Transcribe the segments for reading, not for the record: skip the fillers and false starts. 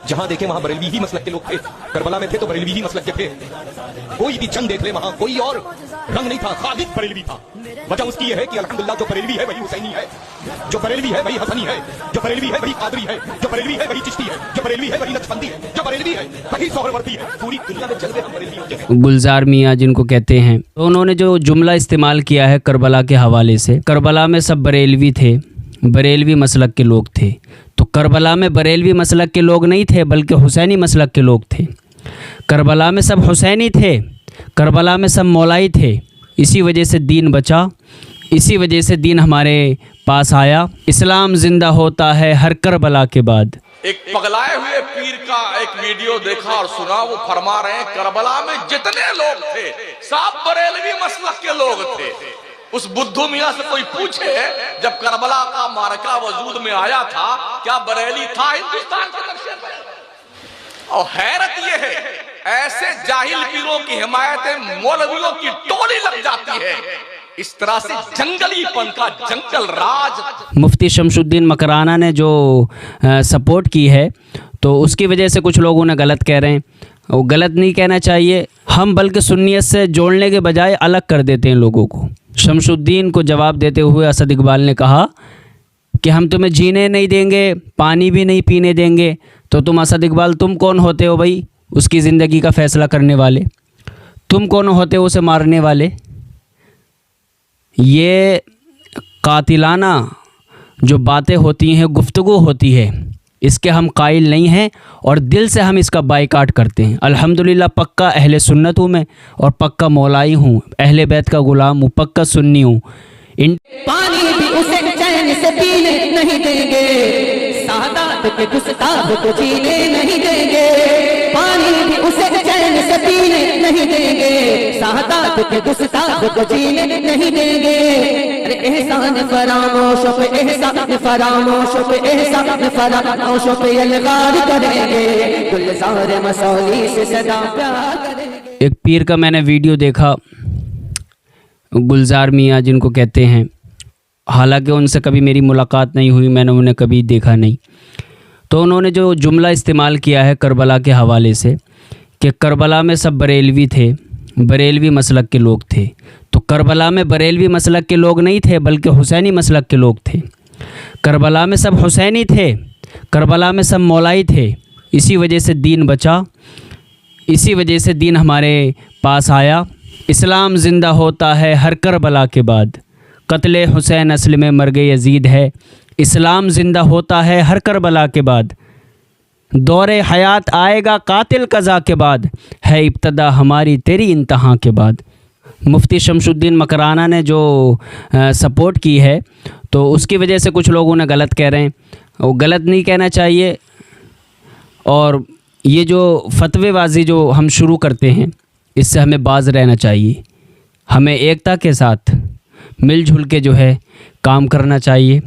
जहां देखे वहां बरेलवी ही मसलक के लोग थे। करबला में थे तो बरेलवी ही मसलक के थे। कोई भी जंग देख ले वहां कोई और रंग नहीं था, खालिद बरेलवी था। वजह उसकी यह है कि अल्हम्दुलिल्लाह जो बरेलवी है वही हुसैनी है, जो बरेलवी है वही हसनी है, जो बरेलवी है वही कादरी है, जो बरेलवी है वही चिश्ती है, जो बरेलवी है वही नक्शबंदी है, जो बरेलवी है वही सोहरवर्दी है। पूरी दुनिया में जलवे हम बरेलवियों के हैं। गुलजार मियाँ जिनको कहते हैं, तो उन्होंने जो जुमला इस्तेमाल किया है करबला के हवाले से, करबला में सब बरेलवी थे, बरेलवी मसलक के लोग थे। तो करबला में बरेलवी मसलक के लोग नहीं थे बल्कि हुसैनी मसलक के लोग थे। करबला में सब हुसैनी थे, करबला में सब मौलाई थे। इसी वजह से दीन बचा, इसी वजह से दीन हमारे पास आया। इस्लाम ज़िंदा होता है हर करबला के बाद। एक पगलाए हुए पीर का एक वीडियो देखा और सुना, वो फरमा रहे हैं करबला में जितने लोग थे सब बरेलवी मसलक के लोग थे। उस बुद्धू मियाँ से कोई पूछे जब करबला का मारका वजूद में आया था क्या बरेली था हिंदुस्तान के नक्शे पर? और हैरत ये है ऐसे जाहिल पीरों की हिमायत मौलवियों की टोली लग जाती है। इस तरह से जंगलीपन का जंगल राज मुफ्ती शमशुद्दीन मकराना ने जो सपोर्ट की है तो उसकी वजह से कुछ लोग उन्हें गलत कह रहे हैं। वो गलत नहीं कहना चाहिए, हम बल्कि सुन्नियत से जोड़ने के बजाय अलग कर देते हैं लोगों को। शमशुद्दीन को जवाब देते हुए असद इकबाल ने कहा कि हम तुम्हें जीने नहीं देंगे, पानी भी नहीं पीने देंगे। तो तुम असद इकबाल तुम कौन होते हो भाई उसकी ज़िंदगी का फ़ैसला करने वाले? तुम कौन होते हो उसे मारने वाले? ये कातिलाना जो बातें होती हैं, गुफ्तगू होती है, इसके हम कायल नहीं हैं और दिल से हम इसका बाइकाट करते हैं। अल्हम्दुलिल्लाह पक्का अहले सुन्नत हूँ मैं और पक्का मौलाई हूँ, अहले बैत का ग़ुलाम हूँ, पक्का सुन्नी हूँ। पानी भी उसे चैन से पीने नहीं देंगे, सादात के गुस्ताख को जीने नहीं देंगे। पानी भी उसे चैन से पीने नहीं देंगे, सादात के गुस्ताख को जीने नहीं देंगे। अरे एहसान फरामोश पे एहसान फरामोश पे एहसान फरामोश पे अलगार करेंगे, गुलजार मसौली से सदा प्यार करेंगे। एक पीर का मैंने वीडियो देखा, गुलजार मियाँ जिनको कहते हैं, हालांकि उनसे कभी मेरी मुलाकात नहीं हुई, मैंने उन्हें कभी देखा नहीं। तो उन्होंने जो जुमला इस्तेमाल किया है करबला के हवाले से कि करबला में सब बरेलवी थे, बरेलवी मसलक के लोग थे। तो करबला में बरेलवी मसलक के लोग नहीं थे बल्कि हुसैनी मसलक के लोग थे। करबला में सब हुसैनी थे, करबला में सब मौलाई थे। इसी वजह से दीन बचा, इसी वजह से दीन हमारे पास आया। इस्लाम ज़िंदा होता है हर करबला के बाद। कत्ले हुसैन असल में मर्ग यजीद है, इस्लाम ज़िंदा होता है हर करबला के बाद। दौरे हयात आएगा कातिल कज़ा के बाद, है इब्तदा हमारी तेरी इंतहा के बाद। मुफ्ती शमशुद्दीन मकराना ने जो सपोर्ट की है तो उसकी वजह से कुछ लोग उन्हें गलत कह रहे हैं। वो गलत नहीं कहना चाहिए। और ये जो फतवेबाजी जो हम शुरू करते हैं इससे हमें बाज रहना चाहिए। हमें एकता के साथ मिलजुल के जो है काम करना चाहिए।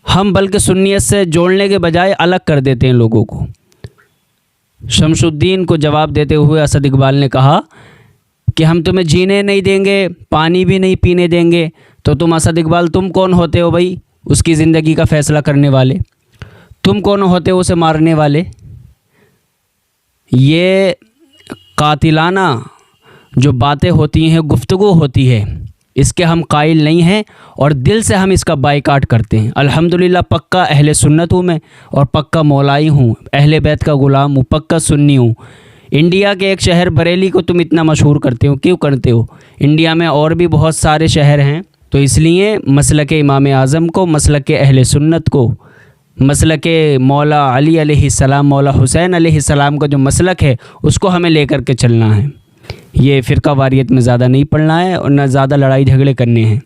हम बल्कि सुन्नियत से जोड़ने के बजाय अलग कर देते हैं लोगों को। शमशुद्दीन को जवाब देते हुए असद इकबाल ने कहा कि हम तुम्हें जीने नहीं देंगे, पानी भी नहीं पीने देंगे। तो तुम असद इकबाल तुम कौन होते हो भाई उसकी ज़िंदगी का फ़ैसला करने वाले? तुम कौन होते हो उसे मारने वाले? ये कातिलाना जो बातें होती हैं, गुफ्तगू होती है, इसके हम कायल नहीं हैं और दिल से हम इसका बाइकाट करते हैं। अल्हम्दुलिल्लाह पक्का अहले सुन्नत हूँ मैं और पक्का मौलाई हूँ, अहले बैत का ग़ुलाम हूँ, पक्का सुन्नी हूँ। इंडिया के एक शहर बरेली को तुम इतना मशहूर करते हो, क्यों करते हो? इंडिया में और भी बहुत सारे शहर हैं। तो इसलिए मसलक इमाम आज़म को, मसलक अहले सुन्नत को, मसलक मौला अली अलैहिस्सलाम, मौला हुसैन अलैहिस्सलाम का जो मसलक है उसको हमें लेकर के चलना है। ये फ़िरका वारियत में ज़्यादा नहीं पड़ना है और न ज़्यादा लड़ाई झगड़े करने हैं।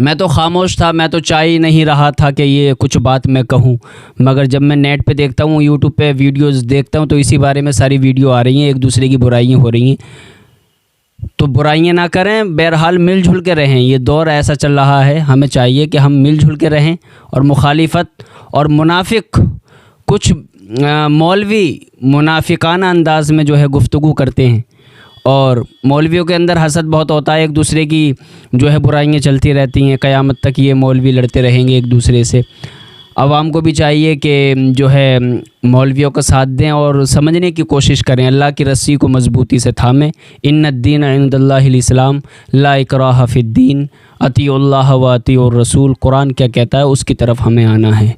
मैं तो खामोश था, मैं तो चाह ही नहीं रहा था कि ये कुछ बात मैं कहूँ, मगर जब मैं नेट पे देखता हूँ, यूट्यूब पे वीडियोस देखता हूँ तो इसी बारे में सारी वीडियो आ रही हैं, एक दूसरे की बुराइयाँ हो रही हैं। तो बुराइयाँ ना करें, बहरहाल मिलजुल के रहें। ये दौर ऐसा चल रहा है, हमें चाहिए कि हम मिलजुल के रहें। और मुखालिफत और मुनाफिक कुछ मौलवी मुनाफिकाना अंदाज़ में जो है गुफ्तगू करते हैं और मौलवियों के अंदर हसद बहुत होता है, एक दूसरे की जो है बुराइयाँ चलती रहती हैं, क़यामत तक ये मौलवी लड़ते रहेंगे एक दूसरे से। आवाम को भी चाहिए कि जो है मौलवियों का साथ दें और समझने की कोशिश करें, अल्लाह की रस्सी को मजबूती से थामें। इन्नद्दीन इंदल्लाहिल इस्लाम ला इकराह फिद्दीन अतीउल्लाह व अतीउर रसूल, कुरान क्या कहता है उसकी तरफ हमें आना है।